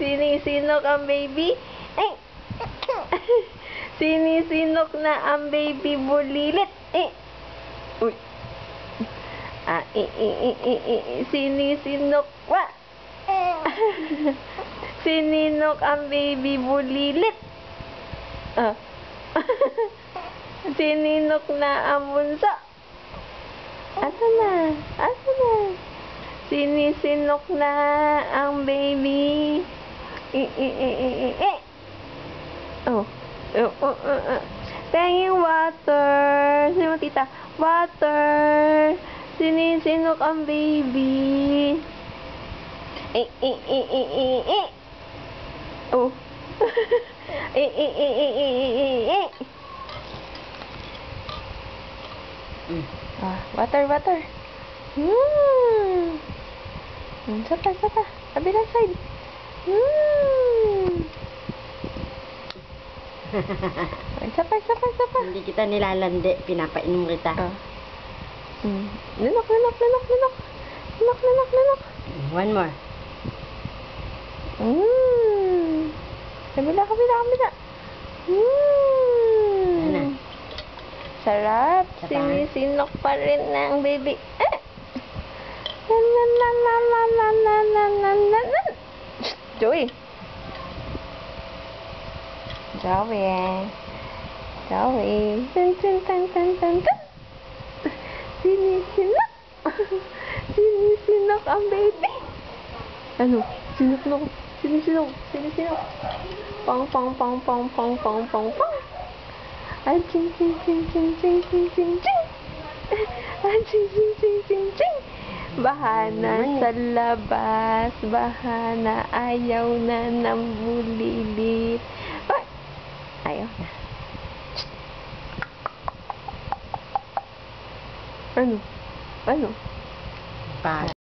Sinisinok ang baby. Sinisinok na ang baby bulilit. Uy. Sinisinok wa. Sininok ang baby bulilit. Sininok na ang bunso. Asa na? Asa na? Sinisinok na ang baby. Penging water. Sino mo, tita? Water. Sinisinok ang baby. Oh. Water, water. Sapa, sapa. Kabilang side. Sapa, sapa, sapa. Hindi kita nilalandi. Pinapainom kita. Lunok, lunok, lunok, lunok. Lunok, lunok, lunok. One more. Kabila, kabila, kabila. Ano? Sarap. Sapa. Sinisinok pa rin ng baby. Joey. Joey. Joey. Tan, tan, tan, tan, tan, tan. Sinisinok. Sinisinok ang baby. Ano? Sinok. Sinisinok. Sinisinok. Pang, pang, pang, pang, pang, pang, pang, pang. Ay, ching, ching, ching, ching, ching, ching, ching, ching. Ay, ching, ching, ching, ching, ching. Bahana sa labas. Bahana ayaw na ng bulilit. Ayaw na. Ano? Ano? Pa.